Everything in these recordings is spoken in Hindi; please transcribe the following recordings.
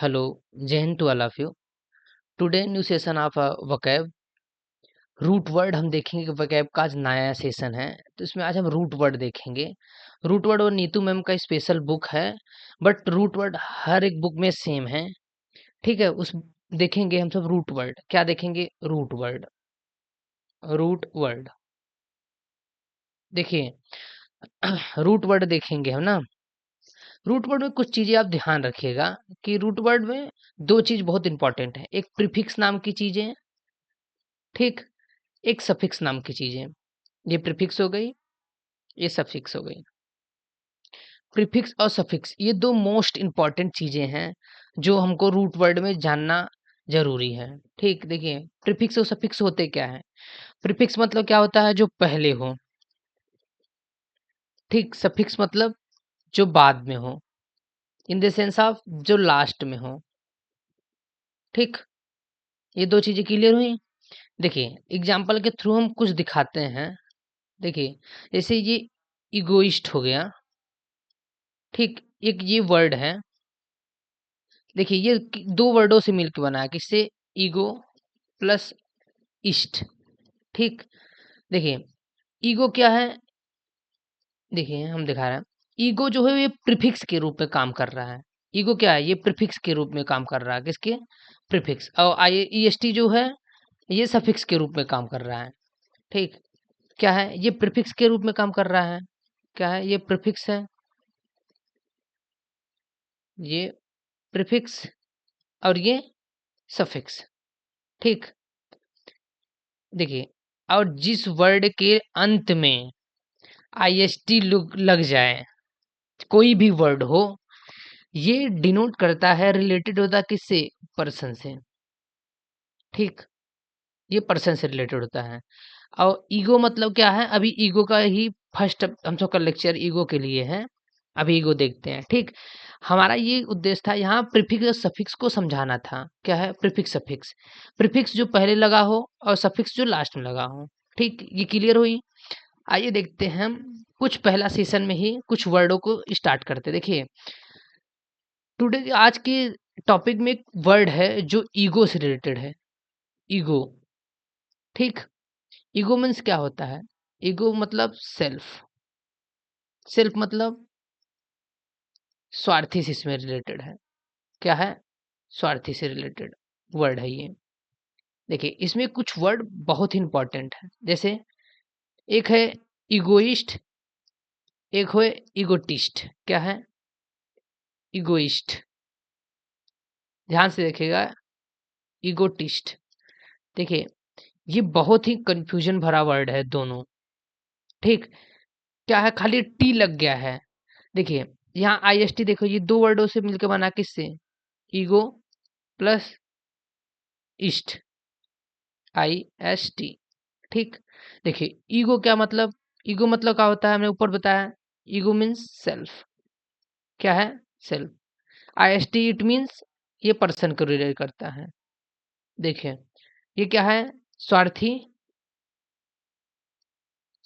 Hello, Jai Hind to all of you. Today new session of vocab root word हम देखेंगे कि vocab का आज नया सेशन है तो इसमें आज हम रूट वर्ड देखेंगे। रूट वर्ड और नीतू मैम का स्पेशल बुक है बट रूट वर्ड हर एक बुक में सेम है। ठीक है, उस देखेंगे हम सब रूट वर्ड। क्या देखेंगे? Root word. रूट वर्ड देखिए रूट वर्ड देखेंगे हम ना। रूट वर्ड में कुछ चीजें आप ध्यान रखिएगा कि रूट वर्ड में दो चीज बहुत इंपॉर्टेंट है। एक प्रीफिक्स नाम की चीजें, ठीक, एक सफिक्स नाम की चीजें। ये प्रीफिक्स हो गई, ये सफिक्स हो गई। प्रीफिक्स और सफिक्स ये दो मोस्ट इंपॉर्टेंट चीजें हैं जो हमको रूट वर्ड में जानना जरूरी है। ठीक, देखिए प्रीफिक्स और सफिक्स होते क्या है। प्रीफिक्स मतलब क्या होता है? जो पहले हो। ठीक, सफिक्स मतलब जो बाद में हो, इन द सेंस ऑफ जो लास्ट में हो। ठीक, ये दो चीजें क्लियर हुई। देखिए एग्जाम्पल के थ्रू हम कुछ दिखाते हैं। देखिए जैसे ये इगोइस्ट हो गया। ठीक, एक ये वर्ड है। देखिए ये दो वर्डों से मिलकर बना है। किससे? Ego plus east. ठीक, देखिए ईगो क्या है? देखिए हम दिखा रहे हैं। ईगो जो है ये प्रीफिक्स के रूप में काम कर रहा है। ईगो क्या है? ये प्रीफिक्स के रूप में काम कर रहा है। किसके? प्रीफिक्स। और आई ईएसटी जो है ये सफिक्स के रूप में काम कर रहा है। ठीक, क्या है? ये प्रीफिक्स के रूप में काम कर रहा है। क्या है? ये प्रीफिक्स है। ये प्रीफिक्स और ये सफिक्स। ठीक, देखिए और जिस वर्ड के अंत में आईएसटी लग जाए, कोई भी वर्ड हो, ये डिनोट करता है, रिलेटेड होता है किससे? पर्सन से। ठीक, ये पर्सन से रिलेटेड होता है। और ईगो मतलब क्या है? अभी ईगो का ही फर्स्ट हम सबका लेक्चर ईगो के लिए है। अभी ईगो देखते हैं। ठीक, हमारा ये उद्देश्य था यहाँ प्रीफिक्स और सफिक्स को समझाना था। क्या है? Prefix suffix. प्रीफिक्स जो पहले लगा हो और सफिक्स जो लास्ट में लगा हो। ठीक, ये क्लियर हुई। आइए देखते हैं हम कुछ पहला सेशन में ही कुछ वर्डों को स्टार्ट करते। देखिए टुडे आज के टॉपिक में एक वर्ड है जो ईगो से रिलेटेड है। ईगो। ठीक, ईगो मीन्स क्या होता है? ईगो मतलब सेल्फ। सेल्फ मतलब स्वार्थी से इसमें रिलेटेड है। क्या है? स्वार्थी से रिलेटेड वर्ड है ये। देखिए इसमें कुछ वर्ड बहुत ही इंपॉर्टेंट है। जैसे एक है इगोइस्ट, एक है इगोटिस्ट। क्या है? इगोइस्ट। ध्यान से देखिएगा। इगोटिस्ट। देखिए ये बहुत ही कंफ्यूजन भरा वर्ड है दोनों। ठीक, क्या है? खाली टी लग गया है। देखिए यहाँ आईएसटी देखो, ये दो वर्डों से मिलकर बना किससे? Ego plus east. I S T. ठीक, देखिए ईगो क्या मतलब? ईगो मतलब क्या होता है? हमने ऊपर बताया। Ego means self. क्या है? Self. I S T it means ये पर्सन को रिलेट करता है। देखिए ये क्या है? स्वार्थी।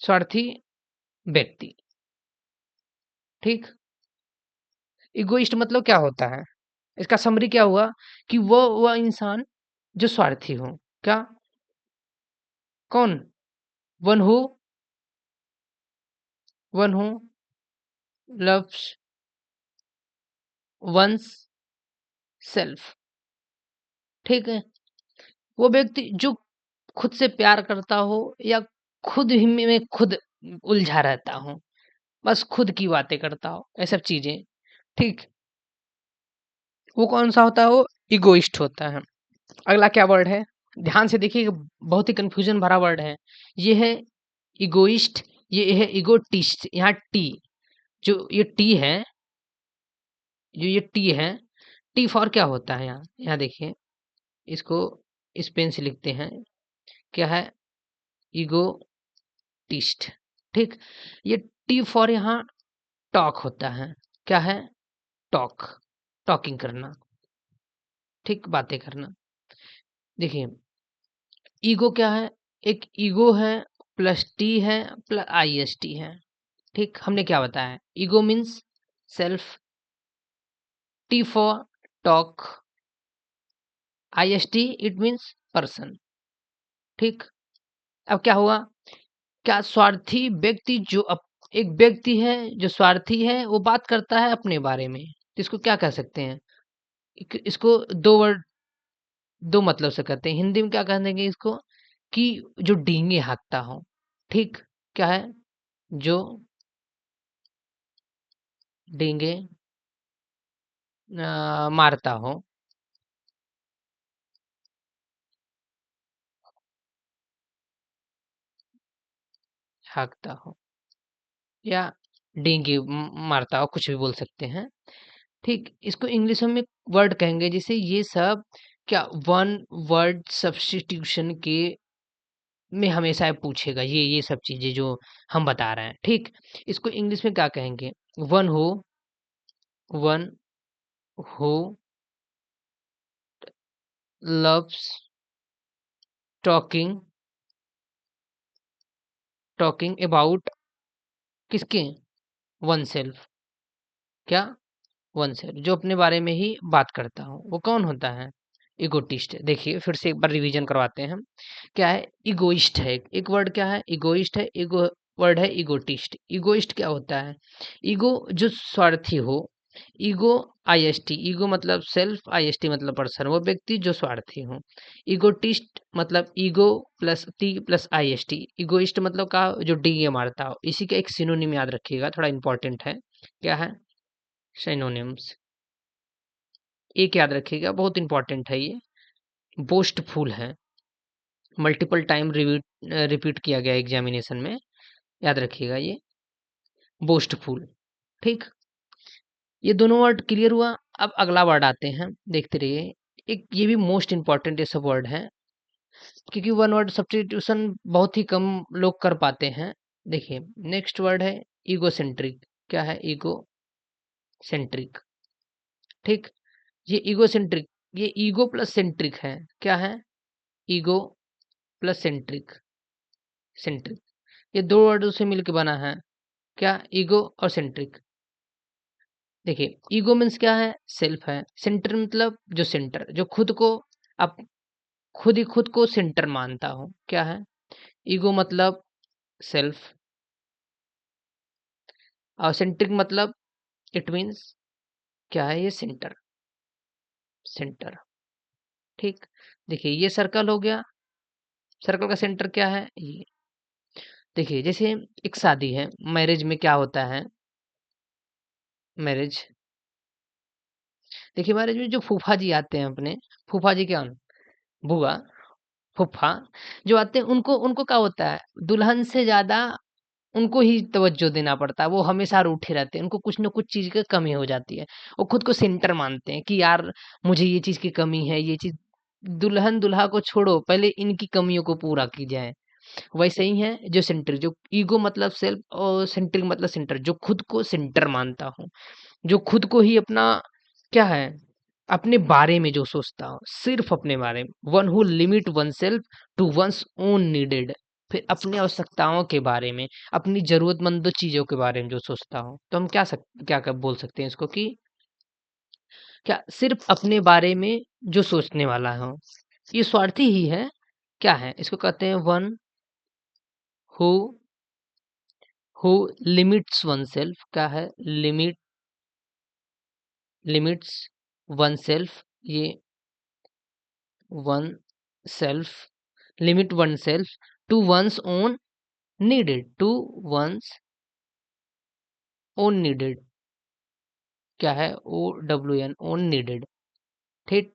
स्वार्थी व्यक्ति। ठीक, इगोइस्ट मतलब क्या होता है? इसका समरी क्या हुआ कि वो वह इंसान जो स्वार्थी हो। क्या? कौन? One who, one who loves one's self. ठीक है, वो व्यक्ति जो खुद से प्यार करता हो या खुद ही में खुद उलझा रहता हो, बस खुद की बातें करता हो, ये सब चीजें। ठीक, वो कौन सा होता है? वो इगोइस्ट होता है। अगला क्या वर्ड है? ध्यान से देखिए, बहुत ही कंफ्यूजन भरा वर्ड है। ये है इगोइस्ट, ये है इगोटिस्ट। यहाँ टी, जो ये टी है, जो ये टी है, टी फॉर क्या होता है? यहाँ यहाँ देखिए, इसको इस पेन से लिखते हैं। क्या है? इगोटिस्ट। ठीक, ये टी फॉर यहाँ टॉक होता है। क्या है? टॉक, टॉकिंग करना। ठीक, बातें करना। देखिए ईगो क्या है? एक ईगो है प्लस टी है प्लस आई एस टी है। ठीक, हमने क्या बताया? Ego means self, T for talk, IST it means person. ठीक, अब क्या हुआ? क्या स्वार्थी व्यक्ति जो एक व्यक्ति है जो स्वार्थी है, वो बात करता है अपने बारे में, तो इसको क्या कह सकते हैं? इसको दो वर्ड, दो मतलब से कहते हैं। हिंदी में क्या कह देंगे इसको? कि जो डींगे हाँकता हो। ठीक, क्या है? जो डींगे मारता हो, हाँकता हो, या डींगे मारता हो, कुछ भी बोल सकते हैं। ठीक, इसको इंग्लिश में वर्ड कहेंगे, जिसे ये सब क्या वन वर्ड सब्स्टिट्यूशन के में हमेशा पूछेगा, ये सब चीजें जो हम बता रहे हैं। ठीक, इसको इंग्लिश में क्या कहेंगे? One who, one who loves talking, talking about किसके? One self. क्या? वन सेल्फ, जो अपने बारे में ही बात करता हो, वो कौन होता है? इगोटिस्ट। देखिए फिर से एक बार रिवीजन करवाते हैं हम। क्या है? इगोइस्ट है एक वर्ड, क्या है? इगोइस्ट है। इगो वर्ड है इगोटिस्ट। इगोइस्ट क्या होता है? ईगो जो स्वार्थी हो। ईगो आईएसटी, ईगो मतलब सेल्फ, आईएसटी मतलब पर्सन, वो व्यक्ति जो स्वार्थी हो। इगोटिस्ट मतलब ego plus T plus IST. Egoist मतलब का जो डी मारता हो। इसी का एक सिनोनिम याद रखिएगा, थोड़ा इंपॉर्टेंट है। क्या है? सिनोनिम्स एक याद रखिएगा, बहुत इंपॉर्टेंट है ये। बोस्टफुल है, मल्टीपल टाइम रिपीट किया गया एग्जामिनेशन में, याद रखिएगा ये। बोस्टफुल। ठीक, ये दोनों वर्ड क्लियर हुआ। अब अगला वर्ड आते हैं, देखते रहिए। एक ये भी मोस्ट इंपॉर्टेंट ये सब वर्ड है, क्योंकि वन वर्ड सब्स्टिट्यूशन बहुत ही कम लोग कर पाते हैं। देखिए नेक्स्ट वर्ड है ईगोसेंट्रिक। क्या है? Ego centric. ठीक, ये ईगोसेंट्रिक, ये ईगो प्लस सेंट्रिक है। क्या है? ईगो प्लस सेंट्रिक, सेंट्रिक, ये दो वर्डों से मिलकर बना है। क्या? ईगो और सेंट्रिक। देखिए ईगो मीन्स क्या है? सेल्फ है। सेंटर मतलब जो सेंटर, जो खुद को आप खुद ही खुद को सेंटर मानता हो। क्या है? ईगो मतलब सेल्फ, और सेंट्रिक मतलब इट मीन्स क्या है? ये सेंटर, सेंटर। ठीक, देखिए ये सर्कल हो गया। सर्कल का सेंटर क्या है? ये। देखिए जैसे एक शादी है, मैरिज में क्या होता है? मैरिज, देखिए मैरिज में जो फूफा जी आते हैं अपने, फूफा जी क्या? बुआ, फूफा जो आते हैं, उनको उनको क्या होता है? दुल्हन से ज़्यादा उनको ही तवज्जो देना पड़ता है। वो हमेशा रूठे रहते हैं, उनको कुछ न कुछ चीज़ की कमी हो जाती है। वो खुद को सेंटर मानते हैं कि यार मुझे ये चीज़ की कमी है, ये चीज़। दुल्हन-दूल्हा को छोड़ो, पहले इनकी कमियों को पूरा की जाए। वैसे ही है जो सेंटर, जो ईगो मतलब सेल्फ और सेंट्रिक मतलब सेंटर, जो खुद को सेंटर मानता हो, जो खुद को ही अपना क्या है? अपने बारे में जो सोचता हो, सिर्फ अपने बारे में। One who limit oneself to one's own needed. फिर अपनी आवश्यकताओं के बारे में, अपनी ज़रूरतमंद चीज़ों के बारे में जो सोचता हो, तो हम क्या बोल सकते हैं इसको? कि क्या सिर्फ अपने बारे में जो सोचने वाला हो, ये स्वार्थी ही है। क्या है? इसको कहते हैं one who who limits oneself. क्या है? लिमिट्स वनसेल्फ, ये one self, limit one self to one's own needed, to one's own needed. क्या है? O W N, own needed. ठीक,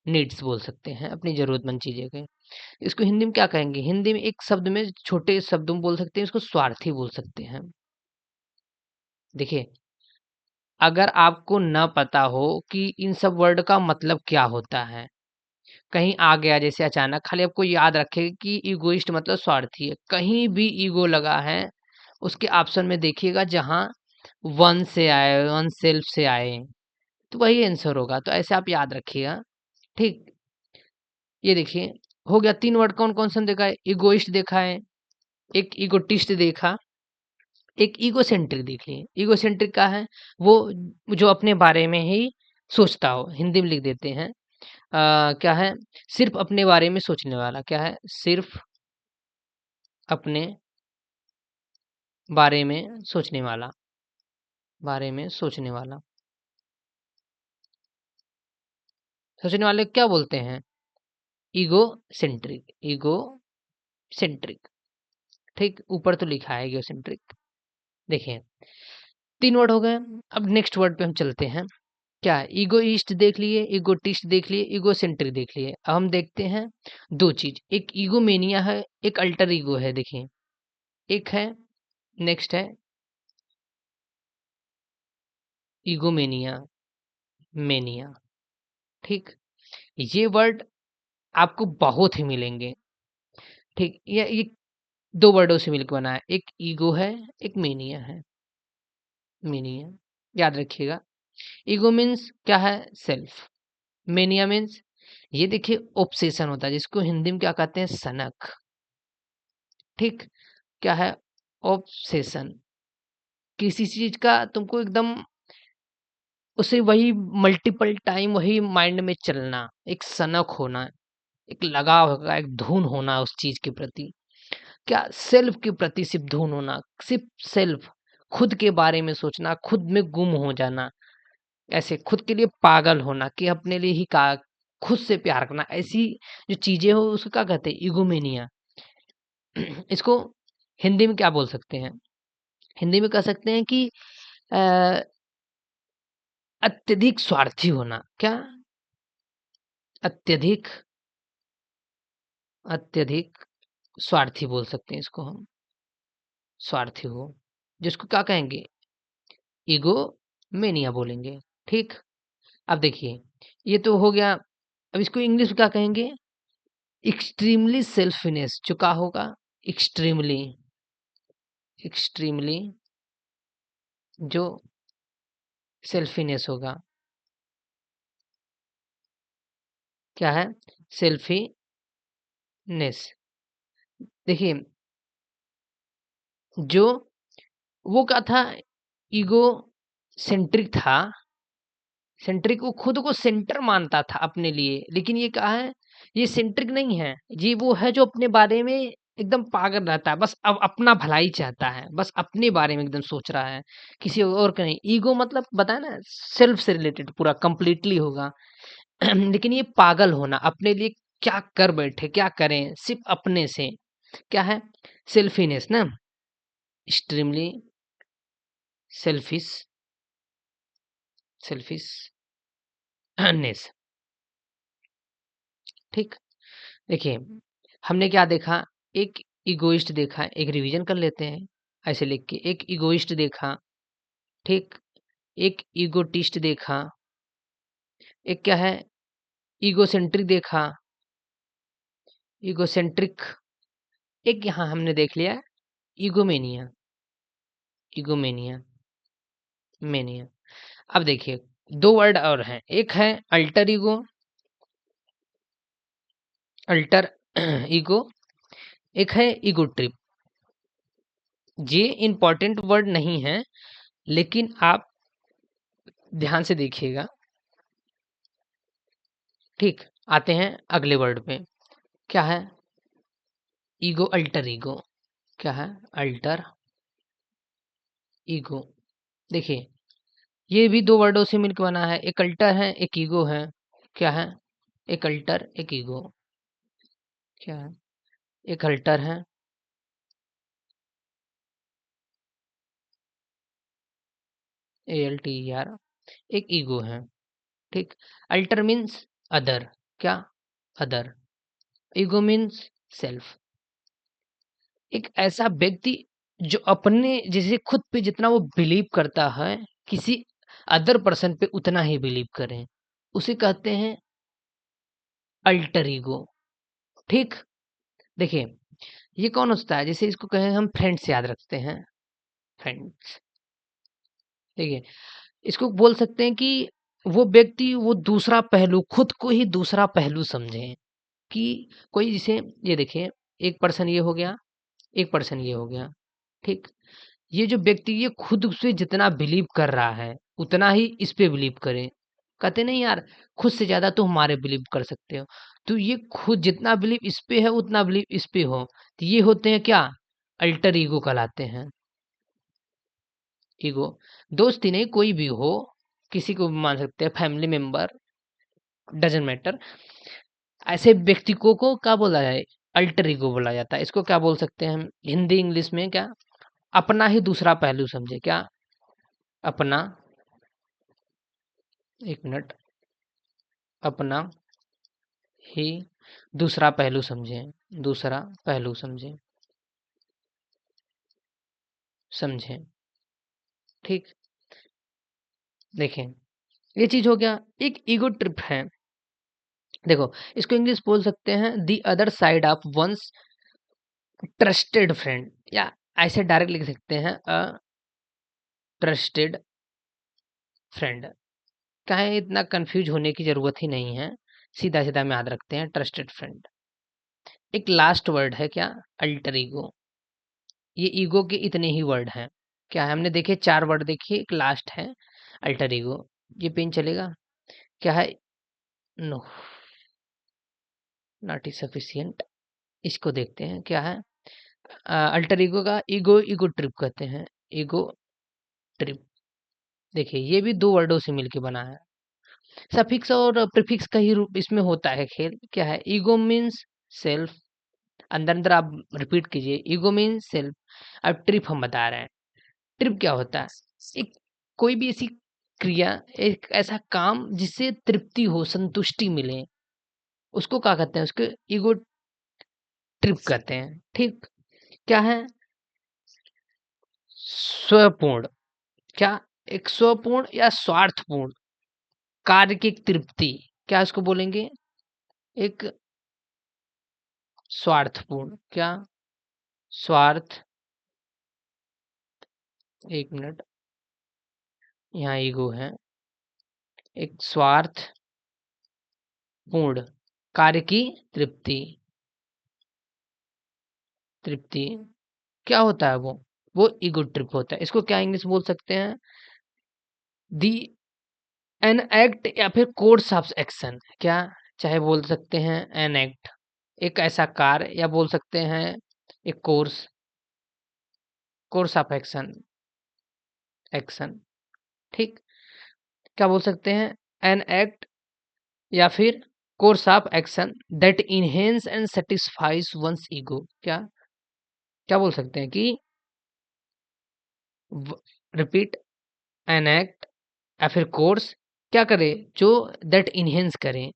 नीड्स बोल सकते हैं, अपनी जरूरतमंद चीजें के। इसको हिंदी में क्या कहेंगे? हिंदी में एक शब्द में, छोटे शब्दों में बोल सकते हैं, इसको स्वार्थी बोल सकते हैं। देखिए अगर आपको न पता हो कि इन सब वर्ड का मतलब क्या होता है, कहीं आ गया जैसे अचानक, खाली आपको याद रखे कि इगोइस्ट मतलब स्वार्थी है। कहीं भी ईगो लगा है, उसके ऑप्शन में देखिएगा, जहाँ वन से आए, वन सेल्फ से आए, तो वही आंसर होगा। तो ऐसे आप याद रखिएगा। ठीक, ये देखिए हो गया। तीन वर्ड कौन कौन से हम देखा है? इगोइस्ट देखा है, एक इगोटिस्ट देखा, एक इगोसेंट्रिक देख लिए। इगोसेंट्रिक का है वो जो अपने बारे में ही सोचता हो, हिंदी में लिख देते हैं। क्या है? सिर्फ़ अपने बारे में सोचने वाला, क्या है? सिर्फ़ अपने बारे में सोचने वाला, बारे में सोचने वाला। सोचने वाले को क्या बोलते हैं? ईगोसेंट्रिक, ईगोसेंट्रिक, ठीक? ऊपर तो लिखा है ईगोसेंट्रिक। देखिए, 3 वर्ड हो गए, अब नेक्स्ट वर्ड पे हम चलते हैं। क्या है? ईगोइस्ट देख लिए, ईगोटिस्ट देख लिए, ईगोसेंट्रिक देख लिए। अब हम देखते हैं 2 चीज़, एक ईगोमेनिया है, एक अल्टर ईगो है देखिए। एक है, नेक्स्ट है ईगोमेनिया, मेनिया, ठीक? ये वर्ड आपको बहुत ही मिलेंगे, ठीक? ये 2 वर्डों से मिलके बना है, एक ईगो है, एक मेनिया है, मेनिया, याद रखिएगा। ईगो मीन्स क्या है? सेल्फ। मेनिया मीन्स ये देखिए ऑब्सेशन होता है जिसको हिंदी में क्या कहते हैं? सनक, ठीक? क्या है? ऑब्सेशन, किसी चीज़ का तुमको एकदम उसे वही मल्टीपल टाइम वही माइंड में चलना, एक सनक होना, एक लगाव होगा, एक धुन होना उस चीज़ के प्रति। क्या? सेल्फ के प्रति सिर्फ़ धुन होना, सिर्फ़ सेल्फ, खुद के बारे में सोचना, खुद में गुम हो जाना, ऐसे खुद के लिए पागल होना कि अपने लिए ही का खुद से प्यार करना, ऐसी जो चीज़ें हो उसको क्या कहते हैं? ईगोमेनिया। इसको हिंदी में क्या बोल सकते हैं? हिंदी में कह सकते हैं कि अ, अत्यधिक स्वार्थी होना। क्या? अत्यधिक अत्यधिक स्वार्थी बोल सकते हैं इसको हम, स्वार्थी हो, जिसको क्या कहेंगे? ईगोमेनिया बोलेंगे, ठीक? अब देखिए, ये तो हो गया, अब इसको इंग्लिश में क्या कहेंगे? एक्सट्रीमली सेल्फिनेस, जो क्या होगा? एक्सट्रीमली, एक्सट्रीमली जो सेल्फिनेस होगा, क्या है? सेल्फीनेस। देखिए, जो वो क्या था? ईगो सेंट्रिक था, सेंट्रिक वो खुद को सेंटर मानता था अपने लिए, लेकिन ये क्या है? ये सेंट्रिक नहीं है, ये वो है जो अपने बारे में एकदम पागल रहता है, बस अब अपना भलाई चाहता है, बस अपने बारे में एकदम सोच रहा है, किसी और का नहीं। ईगो मतलब बताया ना, सेल्फ से रिलेटेड पूरा कंप्लीटली होगा। लेकिन ये पागल होना, अपने लिए क्या कर बैठे, क्या करें, सिर्फ अपने से, क्या है? सेल्फीनेस ना, एक्सट्रीमली सेल्फिश, सेल्फिशनेस, ठीक? देखिए, हमने क्या देखा? एक इगोइस्ट देखा, एक रिवीजन कर लेते हैं ऐसे लिख के। एक इगोइस्ट देखा, ठीक? एक इगोटिस्ट देखा, एक क्या है? इगोसेंट्रिक देखा, इगोसेंट्रिक, एक यहाँ हमने देख लिया इगोमेनिया, इगोमेनिया, मेनिया। अब देखिए 2 वर्ड और हैं, एक है अल्टर ईगो, अल्टर ईगो, एक है ईगो ट्रिप। ये इम्पोर्टेंट वर्ड नहीं है, लेकिन आप ध्यान से देखिएगा, ठीक? आते हैं अगले वर्ड पे, क्या है? ईगो, अल्टर ईगो, क्या है? Alter ego. देखिए, ये भी 2 वर्डों से मिलकर बना है, एक अल्टर है, एक ईगो है, क्या है? एक अल्टर, एक ईगो, क्या है? एक अल्टर है, ALTER, एक ईगो है, ठीक? अल्टर मीन्स अदर, क्या? अदर। Ego means self. एक ऐसा व्यक्ति जो अपने जैसे खुद पे जितना वो बिलीव करता है, किसी अदर पर्सन पे उतना ही बिलीव करें, उसे कहते हैं अल्टर ईगो, ठीक? देखिए, ये कौन होता है? जैसे इसको कहें हम फ्रेंड्स याद रखते हैं, फ्रेंड्स, देखिए, इसको बोल सकते हैं कि वो व्यक्ति वो दूसरा पहलू, खुद को ही दूसरा पहलू समझे, कि कोई जैसे ये देखिए, एक पर्सन ये हो गया, एक पर्सन ये हो गया, ठीक? ये जो व्यक्ति ये खुद से जितना बिलीव कर रहा है, उतना ही इस पे बिलीव करे। कहते नहीं यार, खुद से ज़्यादा तुम हमारे बिलीव कर सकते हो। तो ये खुद जितना बिलीव इस पे है उतना बिलीव इस पे हो, तो ये होते हैं क्या? अल्टर ईगो कहलाते हैं। ईगो दोस्त ही नहीं, कोई भी हो, किसी को भी मान सकते हैं, फैमिली मेंबर, डज़न्ट मैटर। ऐसे व्यक्ति को क्या बोला जाए? अल्टर ईगो बोला जाता है। इसको क्या बोल सकते हैं हम हिंदी इंग्लिश में? क्या? अपना ही दूसरा पहलू समझे। क्या? अपना, एक मिनट, अपना ही दूसरा पहलू समझें, दूसरा पहलू समझें, समझें। ठीक, देखें, ये चीज हो गया, एक ईगो ट्रिप है। देखो, इसको इंग्लिश बोल सकते हैं the other side of one's trusted friend, या ऐसे डायरेक्ट लिख सकते हैं अ ट्रस्टेड फ्रेंड। क्या है, इतना कंफ्यूज होने की जरूरत ही नहीं है, सीधा सीधा में याद रखते हैं ट्रस्टेड फ्रेंड। एक लास्ट वर्ड है क्या? Alter ego. ये ईगो के इतने ही वर्ड हैं। क्या है, हमने देखे 4 वर्ड देखिए, एक लास्ट है अल्टर ईगो। ये पेन चलेगा? क्या है? No, not is sufficient. इसको देखते हैं क्या है। अल्टर ईगो का ईगो ट्रिप कहते हैं, ईगो ट्रिप। देखिए, ये भी 2 वर्डों से मिलके बना है। सफिक्स और प्रीफिक्स का ही रूप इसमें होता है खेल। क्या है? ईगो मीन्स सेल्फ, अंदर अंदर आप रिपीट कीजिए, ईगो मीन्स सेल्फ। अब ट्रिप हम बता रहे हैं। ट्रिप क्या होता है? एक कोई भी ऐसी क्रिया, एक ऐसा काम जिससे तृप्ति हो, संतुष्टि मिले, उसको क्या कहते हैं? उसको ईगो ट्रिप कहते हैं। ठीक, क्या है? स्वपूर्ण। क्या? एक स्वपूर्ण या स्वार्थपूर्ण कार्य की एक तृप्ति, क्या इसको बोलेंगे? एक स्वार्थपूर्ण। क्या? स्वार्थ, एक मिनट, यहाँ ईगो है। एक स्वार्थ पूर्ण कार्य की तृप्ति, तृप्ति क्या होता है वो ईगो ट्रिप होता है। इसको क्या इंग्लिश बोल सकते हैं? दी एन एक्ट या फिर कोर्स ऑफ एक्शन। क्या? चाहे बोल सकते हैं एन एक्ट, एक ऐसा कार्य, या बोल सकते हैं एक course, course of action, action. ठीक, क्या बोल सकते हैं? एन एक्ट या फिर course of action that enhance and satisfies one's ego. क्या? क्या बोल सकते हैं कि रिपीट, एन एक्ट या फिर कोर्स क्या करे? जो दैट इनहेंस करे।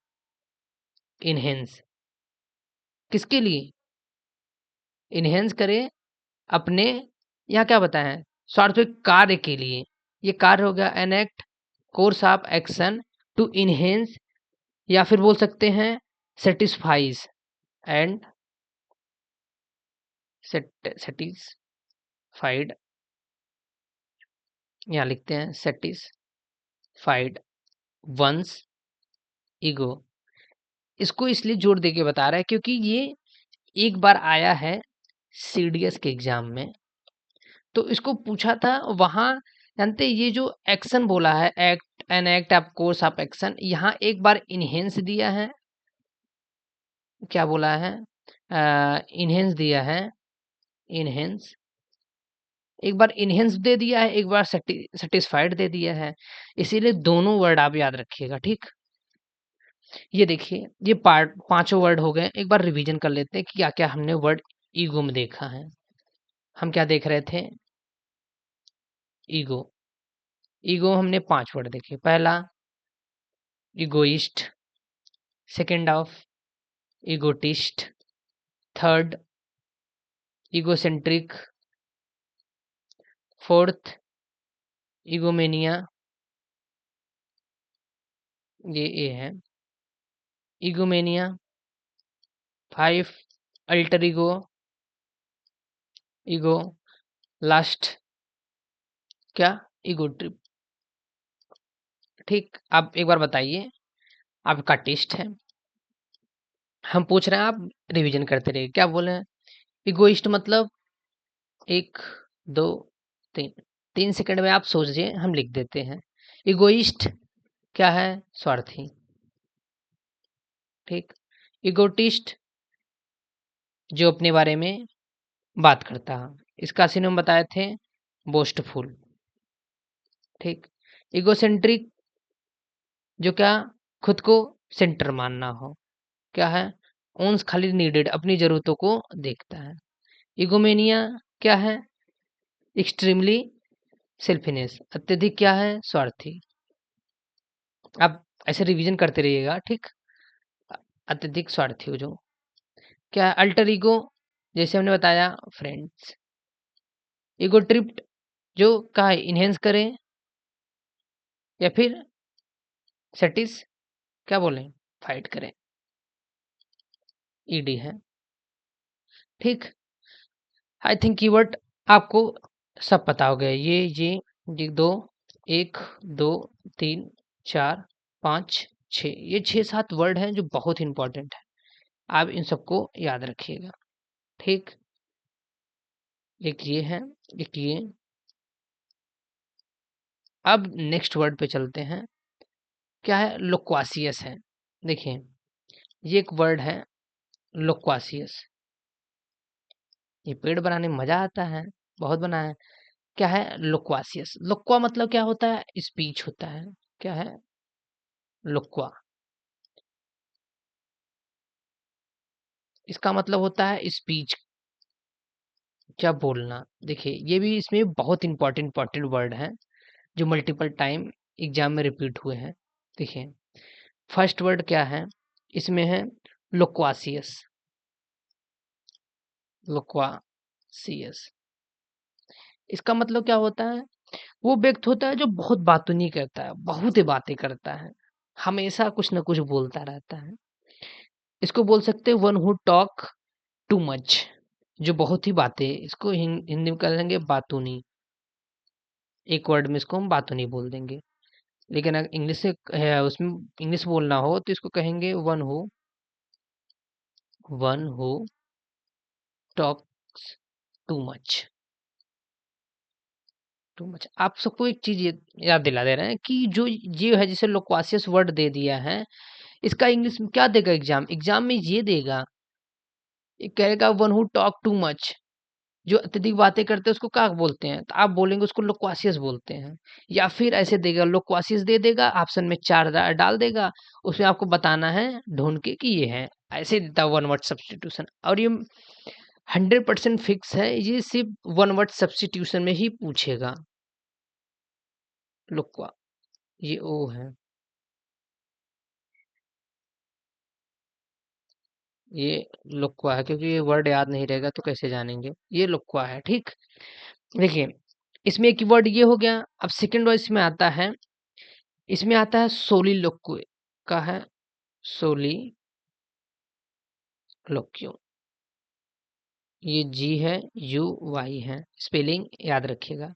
इनहेंस किसके लिए? इनहेंस करे अपने, यहाँ क्या बताया है? स्वार्थिक कार्य के लिए। ये कार्य हो गया an act course of action to enhance, या फिर बोल सकते हैं सेटिस्फाइज एंड सेटिस्फाइड, यहाँ लिखते हैं सेटिस्फाइड वंस ईगो। इसको इसलिए जोड़ देके बता रहा है क्योंकि ये एक बार आया है सीडीएस के एग्जाम में, तो इसको पूछा था वहां। जानते हैं, ये जो एक्शन बोला है, act, an act of course of action, यहाँ एक बार इनहेंस दिया है। क्या बोला है? इनहेंस दिया है, इनहेंस, एक बार इनहेंस दे दिया है, एक बार सेटिस्फाइड दे दिया है। इसीलिए दोनों वर्ड आप याद रखिएगा। ठीक, ये देखिए, ये पार्ट 5 वर्ड हो गए। एक बार रिवीजन कर लेते हैं कि क्या क्या हमने वर्ड ईगो में देखा है। हम क्या देख रहे थे? ईगो, ईगो हमने 5 वर्ड देखे। पहला egoist, second of egotist, third egocentric, fourth egomania, ये ए है egomania, 5 alter ego, ego, last क्या? Ego trip. ठीक, आप एक बार बताइए, आपका टेस्ट है, हम पूछ रहे हैं, आप रिवीजन करते रहिए। क्या बोले हैं? इगोइस्ट मतलब 1 2 3, 3 सेकंड में आप सोचिए, हम लिख देते हैं। इगोइस्ट क्या है? स्वार्थी। ठीक। इगोटिस्ट, जो अपने बारे में बात करता है। इसका सिनोनिम बताए थे, बोस्टफुल। ठीक। इगोसेंट्रिक, जो क्या, खुद को सेंटर मानना हो। क्या है? ओन्स खाली नीडेड, अपनी जरूरतों को देखता है। इगोमेनिया क्या है? एक्सट्रीमली सेल्फिनेस, अत्यधिक क्या है? स्वार्थी। आप ऐसे रिवीजन करते रहिएगा। ठीक। अत्यधिक स्वार्थी हो जो। क्या है? अल्टर ईगो, जैसे हमने बताया, फ्रेंड्स। ईगो ट्रिप्ड, जो क्या है? इनहेंस करें या फिर सेटिस, क्या बोलें, फाइट करें। ईडी है। ठीक। आई थिंक कीवर्ड आपको सब पता हो गया। ये दो, एक, दो, तीन, चार, पाँच, छः, ये 6-7 वर्ड हैं जो बहुत इंपॉर्टेंट है। आप इन सबको याद रखिएगा। ठीक। एक ये है, एक ये। अब नेक्स्ट वर्ड पे चलते हैं। क्या है? लोक्वासियस है। देखिए, ये एक वर्ड है, लोक्वासियस। ये पेड़ बनाने में मजा आता है, बहुत बना है। क्या है? लोक्वासियस। लोक्वा मतलब क्या होता है? स्पीच होता है। क्या है? लोक्वा। इसका मतलब होता है स्पीच, क्या बोलना। देखिए, ये भी इसमें बहुत इंपॉर्टेंट वर्ड है जो मल्टीपल टाइम एग्जाम में रिपीट हुए हैं। देखिए, फर्स्ट वर्ड क्या है इसमें? है लोक्वासियस। लोक्वासियस, इसका मतलब क्या होता है? वो व्यक्ति होता है जो बहुत बातूनी करता है, बहुत ही बातें करता है, हमेशा कुछ ना कुछ बोलता रहता है। इसको बोल सकते हैं one who talk too much, जो बहुत ही बातें, इसको हिंदी में कह देंगे बातूनी। एक वर्ड में इसको हम बातूनी बोल देंगे। लेकिन अगर इंग्लिश से उसमें इंग्लिश बोलना हो तो इसको कहेंगे one who talks too much. Too much. आप सबको एक चीज याद दिला दे रहे हैं कि जो ये है, जिसे लोक्वासियस वर्ड दे दिया है, इसका इंग्लिश में क्या देगा? एग्जाम में ये देगा, ये कहेगा one who talk too much, जो अत्यधिक बातें करते हैं उसको क्या बोलते हैं? तो आप बोलेंगे उसको लोक्वासियस बोलते हैं। या फिर ऐसे देगा, लोक्वासियस दे देगा, ऑप्शन में 4 डाल देगा, उसमें आपको बताना है ढूंढ के कि ये है। ऐसे देता है वन वर्ड सब्स्टिट्यूशन। और ये 100% फिक्स है, ये सिर्फ वन वर्ड सब्स्टिट्यूशन में ही पूछेगा। लोक्वा, ये ओ है, ये लोक्वा है, क्योंकि ये वर्ड याद नहीं रहेगा तो कैसे जानेंगे? ये लोक्वा है। ठीक। देखिए, इसमें एक वर्ड ये हो गया। अब सेकंड वर्ड इसमें आता है सोलिलोक्य। का है? सोलिलोक्यो। ये जी है, यू वाई है, स्पेलिंग याद रखिएगा।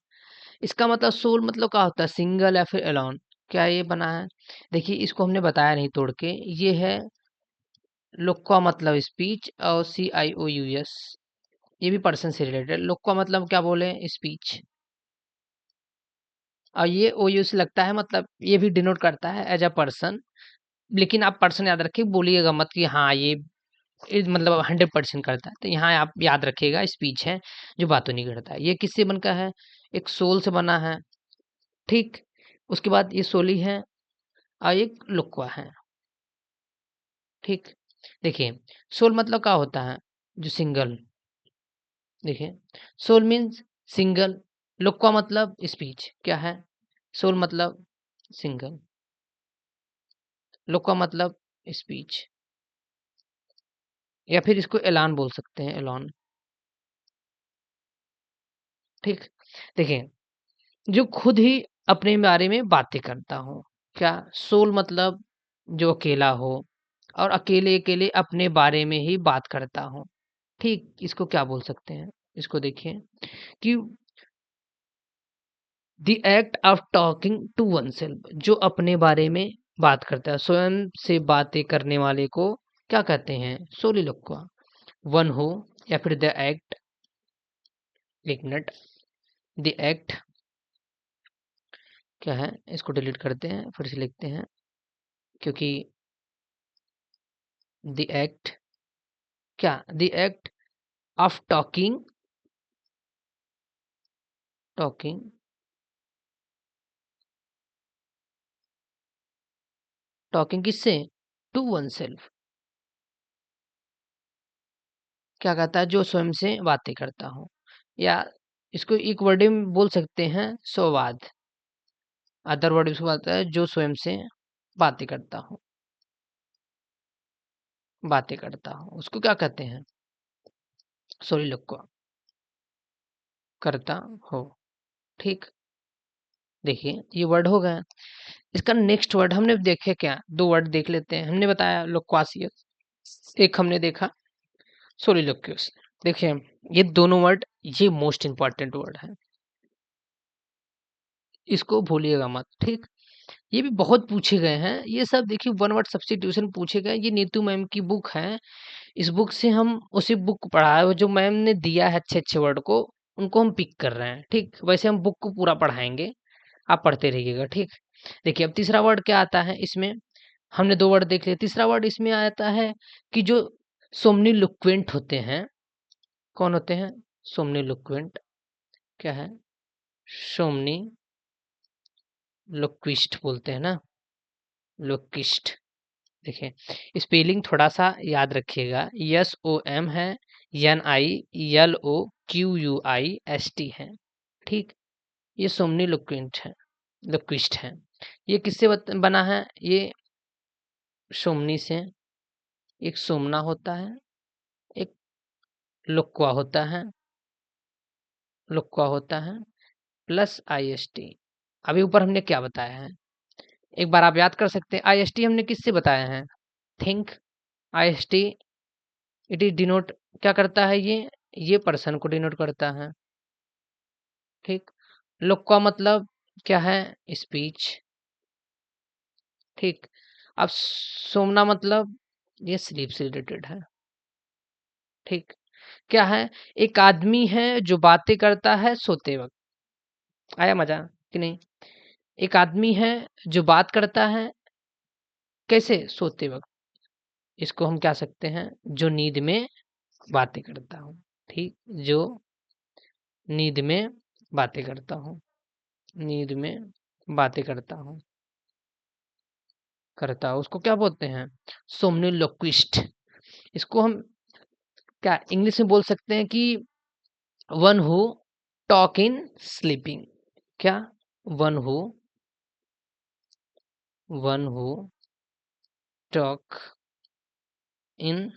इसका मतलब सोल मतलब क्या होता है? सिंगल या फिर अलोन। क्या ये बना है? देखिए, इसको हमने बताया नहीं तोड़ के। ये है लोक्वा मतलब स्पीच, और CIOUS, ये भी पर्सन से रिलेटेड। लोक्वा मतलब क्या बोले? स्पीच। और ये OU से लगता है, मतलब ये भी डिनोट करता है एज अ पर्सन। लेकिन आप पर्सन याद रखिए, बोलिएगा मत कि हाँ ये मतलब 100% करता है। तो यहाँ आप याद रखिएगा, स्पीच है जो बातों नहीं करता है। ये किससे बनका है? एक सोल से बना है। ठीक। उसके बाद ये सोली है, और एक लुक्वा है। ठीक। देखिए, सोल मतलब क्या होता है? जो सिंगल। देखिए, सोल मीन्स सिंगल, लुक्वा मतलब स्पीच। क्या है? सोल मतलब सिंगल, लुक्वा मतलब स्पीच, या फिर इसको एलान बोल सकते हैं, एलान। ठीक। देखिए, जो खुद ही अपने बारे में बातें करता हो। क्या? सोल मतलब जो अकेला हो, और अकेले-अकेले अपने बारे में ही बात करता हो। ठीक, इसको क्या बोल सकते हैं? इसको देखिए कि the act of talking to oneself, जो अपने बारे में बात करता है, स्वयं से बातें करने वाले को क्या कहते हैं? सोलिलोक्वा। वन हो, या फिर द एक्ट, एक मिनट, द एक्ट क्या है, इसको डिलीट करते हैं, फिर से लिखते हैं, क्योंकि द एक्ट, क्या, the act of talking, talking talking किससे, टू वन सेल्फ, क्या कहता है, जो स्वयं से बातें करता हूँ, या इसको एक वर्ड में बोल सकते हैं, संवाद। अदर वर्ड इसको आता है जो स्वयं से बातें करता हूँ, बातें करता हूँ, उसको क्या कहते हैं, सोलिलोक्वा, करता हो। ठीक, देखिए ये वर्ड हो गया। इसका नेक्स्ट वर्ड हमने देखे क्या, दो वर्ड देख लेते हैं। हमने बताया लोक्वासियस, एक हमने देखा सोलिलोक्वियस। देखिए ये दोनों वर्ड, ये मोस्ट इंपॉर्टेंट वर्ड है, इसको भूलिएगा मत। ठीक, ये भी बहुत पूछे गए हैं ये सब। देखिए वन वर्ड सब्स्टिट्यूशन पूछे गए, ये नीतू मैम की बुक है। इस बुक से हम उसी बुक को पढ़ा है, जो मैम ने दिया है अच्छे अच्छे वर्ड को, उनको हम पिक कर रहे हैं। ठीक, वैसे हम बुक को पूरा पढ़ाएंगे, आप पढ़ते रहिएगा। ठीक, देखिए अब तीसरा वर्ड क्या आता है इसमें, हमने दो वर्ड देख लिए, तीसरा वर्ड इसमें आता है कि जो सोमनीलुक्वेंट होते हैं, कौन होते हैं, सोमनीलुक्वेंट, क्या है, सोमनी लोक्विस्ट बोलते हैं ना, लोकिस्ट। देखिए स्पेलिंग थोड़ा सा याद रखिएगा, SOM है, NILOQUIST है। ठीक, ये सोमनी लोक्विंट है, लोक्विस्ट है। ये किससे बना है, ये सोमनी से, एक सोमना होता है, एक लुक्वा होता है, लुक्वा होता है, प्लस IST। अभी ऊपर हमने क्या बताया है, एक बार आप याद कर सकते हैं। IST हमने किससे बताया है, think. IST it is denote, क्या करता है ये पर्सन को डिनोट करता है। ठीक, लुक का मतलब क्या है, स्पीच। ठीक, अब सोमना मतलब ये स्लीप से रिलेटेड है। ठीक, क्या है, एक आदमी है जो बातें करता है सोते वक्त। आया मजा कि नहीं, एक आदमी है जो बात करता है, कैसे, सोते वक्त। इसको हम क्या सकते हैं, जो नींद में बातें करता हूँ। ठीक, जो नींद में बातें करता हूँ, नींद में बातें करता हूँ, करता हूँ, उसको क्या बोलते हैं, सोमनिलोक्विस्ट। इसको हम क्या इंग्लिश में बोल सकते हैं कि one who talk in sleeping. क्या, one who, one who talk in,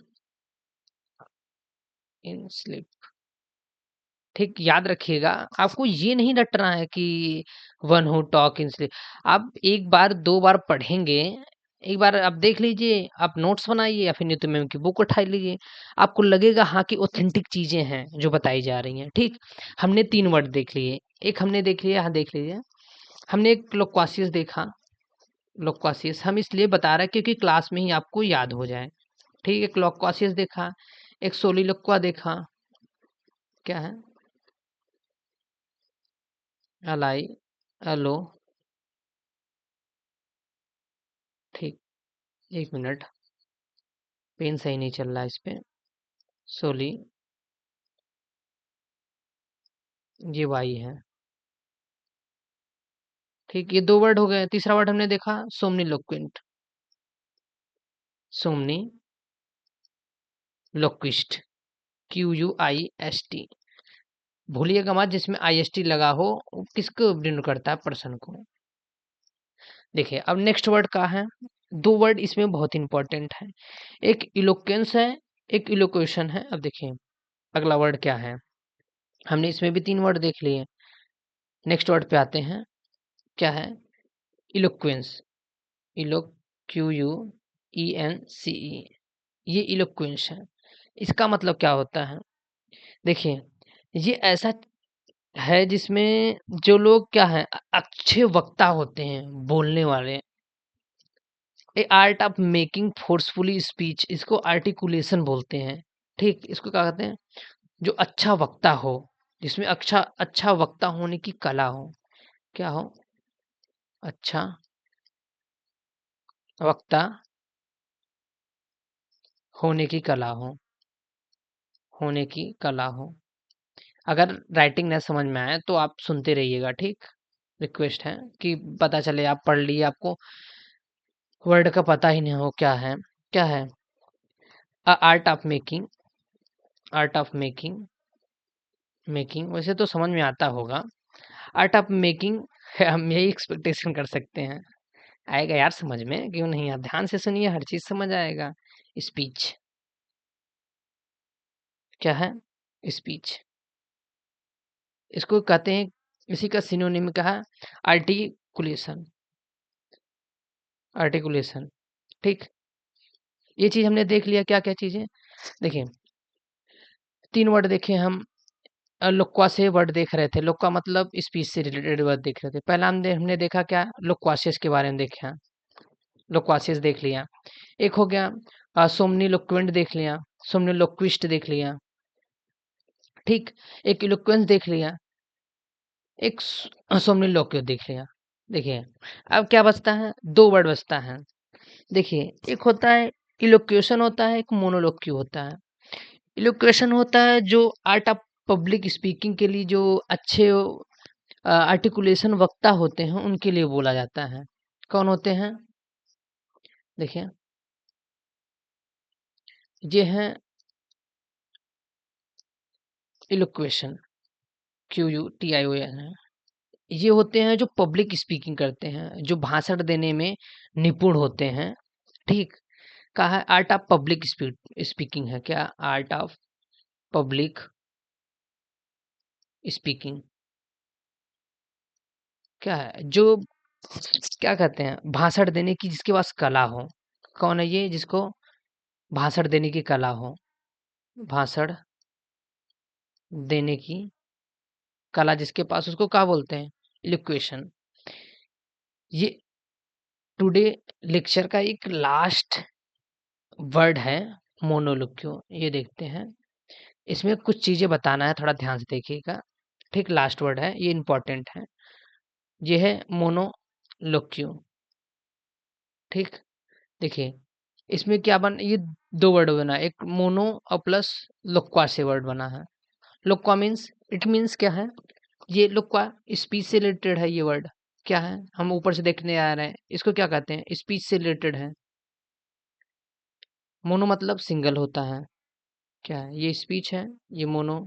in sleep. ठीक, याद रखिएगा, आपको ये नहीं रटना है कि one who talk in sleep. आप एक बार दो बार पढ़ेंगे, एक बार आप देख लीजिए, आप नोट्स बनाइए या फिर नित्य मैम की बुक उठा लीजिए, आपको लगेगा हाँ कि ऑथेंटिक चीजें हैं जो बताई जा रही हैं। ठीक, हमने तीन वर्ड देख लिए, एक हमने देख लिया, हाँ देख लीजिए, हमने एक लोक्वासियस देखा, लोक्वासियस हम इसलिए बता रहे हैं क्योंकि क्लास में ही आपको याद हो जाए। ठीक, एक लोक्वासियस देखा, एक सोलिलोक्वा देखा, क्या है, अलाई, अलो। ठीक, एक मिनट, पेन सही नहीं चल रहा है इस पे, सोली, ये वाई है। ठीक, ये दो वर्ड हो गए, तीसरा वर्ड हमने देखा सोमनीलोक्विंट, सोमनी लोक्विस्ट, QUIST। भूलिएगा मत जिसमें IST लगा हो, वो किसको डिनोट करता है, पर्सन को। देखिए अब नेक्स्ट वर्ड का है, दो वर्ड इसमें बहुत इंपॉर्टेंट है, एक इलोक्वेंस है, एक इलोक्वेशन है। अब देखिए अगला वर्ड क्या है, हमने इसमें भी तीन वर्ड देख लिए, नेक्स्ट वर्ड पे आते हैं, क्या है, इलोक्वेंस, इलो, QUENCE, ये इलोक्वेंस है। इसका मतलब क्या होता है, देखिए ये ऐसा है जिसमें जो लोग क्या है, अच्छे वक्ता होते हैं, बोलने वाले, a art of making forcefully speech, इसको आर्टिकुलेशन बोलते हैं। ठीक, इसको क्या कहते हैं, जो अच्छा वक्ता हो, जिसमें अच्छा अच्छा वक्ता होने की कला हो, क्या हो, अच्छा वक्ता होने की कला हो, होने की कला हो। अगर राइटिंग ना समझ में आए तो आप सुनते रहिएगा, ठीक? रिक्वेस्ट है कि पता चले आप पढ़ लिए, आपको वर्ड का पता ही नहीं हो क्या है। क्या है? Art of making, art of making, making वैसे तो समझ में आता होगा। आर्ट ऑफ मेकिंग हम यही एक्सपेक्टेशन कर सकते हैं। आएगा यार समझ में, क्यों नहीं? आप ध्यान से सुनिए, हर चीज समझ आएगा। स्पीच क्या है? स्पीच इसको कहते हैं, इसी का सिनोनिम कहा आर्टिकुलेशन, आर्टिकुलेशन। ठीक, ये चीज हमने देख लिया। क्या क्या चीजें देखिए, तीन वर्ड देखे हम। लोक्वा से वर्ड देख रहे थे, लोक्वा मतलब स्पीच से रिलेटेड वर्ड देख रहे थे। पहला हमने देखा क्या, लोक्वासियस के बारे में देखा, लोक्वासियस देख लिया। एक हो गया सोमनिलोक्वेंट देख लिया, सोमनिलोक्विस्ट देख लिया। ठीक, एक इलोक्वेंस देख लिया, एक सोमनिलोक्विस्ट देख लिया। देखिए अब क्या बचता है, दो वर्ड बचता है। देखिए एक होता है इलोक्यूशन, होता है एक मोनोलोक्यू होता है। इलोक्यूशन होता है जो आर्ट ऑफ पब्लिक स्पीकिंग के लिए जो अच्छे आर्टिकुलेशन वक्ता होते हैं उनके लिए बोला जाता है। कौन होते हैं? देखिए ये हैं इलोक्वेशन, QUTION है। ये होते हैं जो पब्लिक स्पीकिंग करते हैं, जो भाषण देने में निपुण होते हैं। ठीक, कहा है आर्ट ऑफ पब्लिक स्पीकिंग है। क्या? आर्ट ऑफ पब्लिक स्पीकिंग क्या है? जो क्या कहते हैं, भाषण देने की जिसके पास कला हो। कौन है ये? जिसको भाषण देने की कला हो, भाषण देने की कला जिसके पास, उसको क्या बोलते हैं? इलोक्वेशन। ये टुडे लेक्चर का एक लास्ट वर्ड है, मोनोलोक्यू। ये देखते हैं, इसमें कुछ चीजें बताना है, थोड़ा ध्यान से देखिएगा। ठीक, लास्ट वर्ड है, ये इंपॉर्टेंट है। ये है मोनोलोक्यू। ठीक, देखिए इसमें क्या बन, ये दो वर्ड बना, एक मोनो और प्लस लोक्वा से वर्ड बना है। लोक्वा मीन्स, इट मीन्स क्या है? ये लोक्वा स्पीच से रिलेटेड है। ये वर्ड क्या है, हम ऊपर से देखने आ रहे हैं, इसको क्या कहते हैं? स्पीच से रिलेटेड है। मोनो मतलब सिंगल होता है। क्या है? ये स्पीच है। ये मोनो,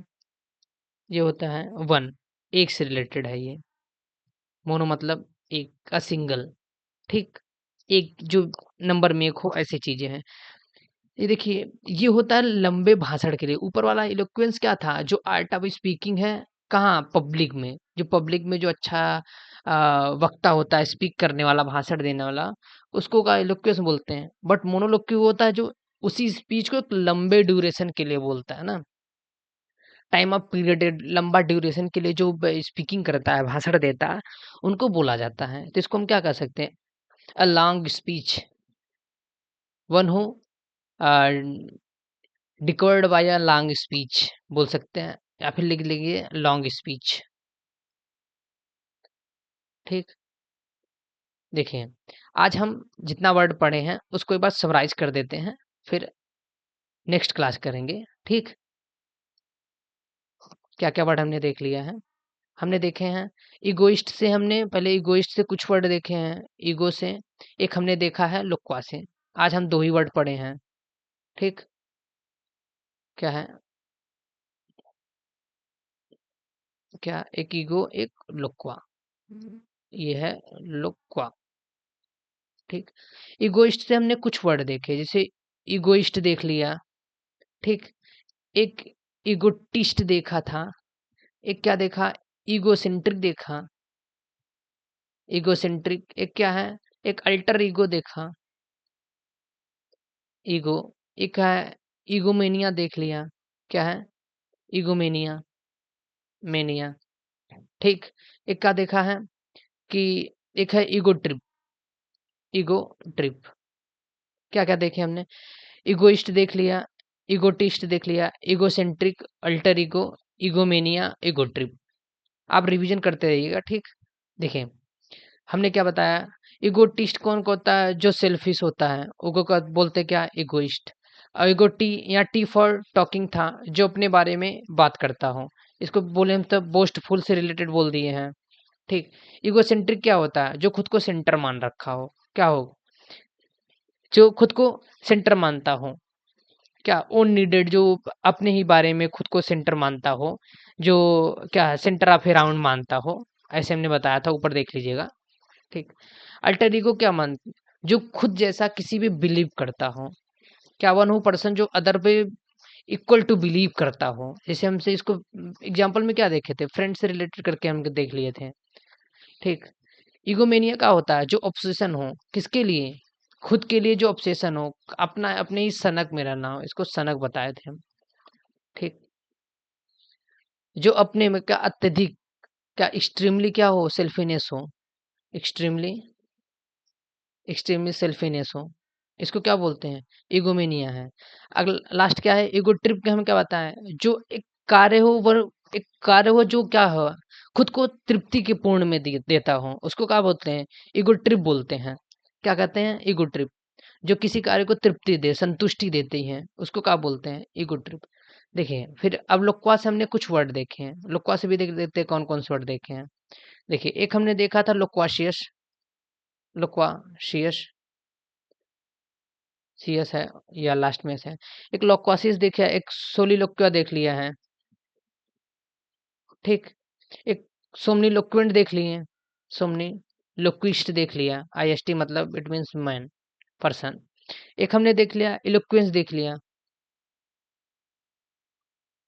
ये होता है वन, एक से रिलेटेड है ये। मोनो मतलब एक का सिंगल। ठीक, एक जो नंबर में एक हो, ऐसी चीजें हैं। ये देखिए, ये होता है लंबे भाषण के लिए। ऊपर वाला इलोक्वेंस क्या था? जो आर्ट ऑफ स्पीकिंग है, कहाँ? पब्लिक में। जो पब्लिक में जो अच्छा वक्ता होता है, स्पीक करने वाला, भाषण देने वाला, उसको का इलोक्वेंस बोलते हैं। बट मोनोलोक्यू होता है जो उसी स्पीच को एक लंबे ड्यूरेशन के लिए बोलता है ना, टाइम ऑफ पीरियड, लंबा ड्यूरेशन के लिए जो स्पीकिंग करता है, भाषण देता है, उनको बोला जाता है। तो इसको हम क्या कह सकते हैं? A long speech, one who discord by a long speech बोल सकते हैं, या फिर लिख लीजिए लॉन्ग स्पीच। ठीक, देखिए आज हम जितना वर्ड पढ़े हैं उसको एक बार समराइज कर देते हैं, फिर नेक्स्ट क्लास करेंगे। ठीक, क्या क्या वर्ड हमने देख लिया है? हमने देखे हैं इगोइस्ट से, हमने पहले इगोइस्ट से कुछ वर्ड देखे हैं, ईगो से। एक हमने देखा है लुक्वा से। आज हम दो ही वर्ड पढ़े हैं। ठीक, क्या है? क्या? एक ईगो, एक लुक्वा। ये है लुक्वा। ठीक, इगोइस्ट से हमने कुछ वर्ड देखे, जैसे इगोइस्ट देख लिया। ठीक, एक इगोटिस्ट देखा था। एक क्या देखा? इगोसेंट्रिक देखा। इगोसेंट्रिक एक क्या है? एक अल्टर ईगो देखा। ईगो एक है, ईगोमेनिया देख लिया। क्या है? ईगोमेनिया, मेनिया। ठीक, एक का देखा है कि एक है ईगो ट्रिप, ईगो ट्रिप। क्या क्या देखे हमने? इगोइस्ट देख लिया, इगोटिस्ट देख लिया, egocentric, alter ego, egomania, ego trip. आप रिवीजन करते रहिएगा। ठीक, देखिए हमने क्या बताया, इगोटिस्ट कौन को होता है, जो सेल्फिश होता है, उको का बोलते क्या, इगोइस्ट। और इगो टी या टी फॉर टॉकिंग था, जो अपने बारे में बात करता हो, इसको बोले हम तो बोस्टफुल से रिलेटेड बोल दिए हैं। ठीक। इगोसेंट्रिक क्या होता है, जो खुद को सेंटर मान रखा हो, क्या हो, जो खुद को सेंटर मानता हो, क्या ओन नीडेड, जो अपने ही बारे में खुद को सेंटर मानता हो, जो क्या सेंटर ऑफ अराउंड मानता हो, ऐसे हमने बताया था, ऊपर देख लीजिएगा। ठीक। अल्टर ईगो क्या मान, जो खुद जैसा किसी भी बिलीव करता हो, क्या वन वो पर्सन जो अदर पे इक्वल टू बिलीव करता हो। जैसे हमसे इसको एग्जांपल में क्या देखे थे, फ्रेंड से रिलेटेड करके हम देख लिए थे। ठीक। ईगोमेनिया क्या होता है, जो ऑब्सेशन हो, किसके लिए, खुद के लिए जो ऑब्सेशन हो, अपना अपने ही सनक में रहना हो, इसको सनक बताए थे हम। ठीक। जो अपने में क्या अत्यधिक, क्या एक्सट्रीमली क्या हो, सेल्फीनेस हो, एक्सट्रीमली एक्सट्रीमली सेल्फीनेस हो, इसको क्या बोलते हैं, ईगोमेनिया है। अगला लास्ट क्या है, ईगो ट्रिप के हम क्या बताएं, जो एक कार्य हो वह, एक कार्य हो जो क्या हो, खुद को तृप्ति के पूर्ण में देता हो, उसको क्या बोलते हैं, ईगो ट्रिप बोलते हैं। क्या कहते हैं, ईगो ट्रिप। जो किसी कार्य को तृप्ति दे, संतुष्टि देती है, उसको क्या बोलते हैं, ईगो ट्रिप। देखिए फिर अब लोक्वा से हमने कुछ वर्ड देखे हैं, लोक्वा से भी देख लेते हैं कौन कौन से वर्ड देखे हैं। देखिए एक हमने देखा था लोक्वाशियस, लोक्वाशियस, सीएस है या लास्ट में से। एक लोक्वासिस देखा है, एक सोलिलोक्वा देख लिया है। ठीक। एक सोमनीलोक्वेंट देख लिए, सोमनी लोक्विस्ट देख लिया, आईएसटी मतलब इट मींस मैन, पर्सन। एक हमने देख लिया इलोक्वेंस देख लिया,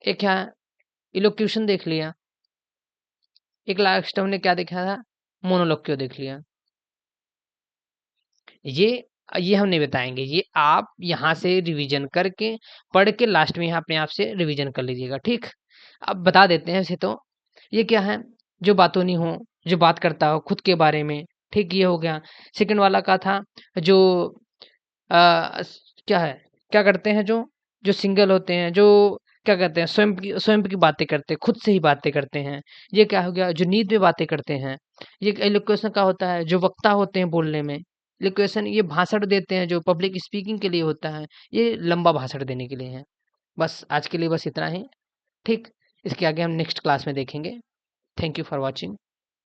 एक है इलोक्यूशन देख लिया, एक लास्ट हमने क्या देखा था, मोनोलोक्यो देख लिया। ये ये हम नहीं बताएँगे, ये आप यहाँ से रिवीजन करके, पढ़ के लास्ट में यहाँ अपने आप से रिवीजन कर लीजिएगा, ठीक? अब बता देते हैं वैसे तो, ये क्या है, जो बातूनी हो, जो बात करता हो खुद के बारे में, ठीक ये हो गया। सेकंड वाला का था जो क्या है, क्या करते हैं जो सिंगल होते हैं, जो क्या कहते हैं, स्वयं की बातें करते हैं, खुद से ही बातें करते हैं। ये क्या हो गया, जो नींद में बातें करते हैं। ये एलोक्वेशन का होता है, जो वक्ता होते हैं बोलने में। एलोक्वेशन ये भाषण देते हैं, जो पब्लिक स्पीकिंग के लिए होता है। ये लंबा भाषण देने के लिए है। बस आज के लिए बस इतना ही। ठीक। इसके आगे हम नेक्स्ट क्लास में देखेंगे। Thank you for watching.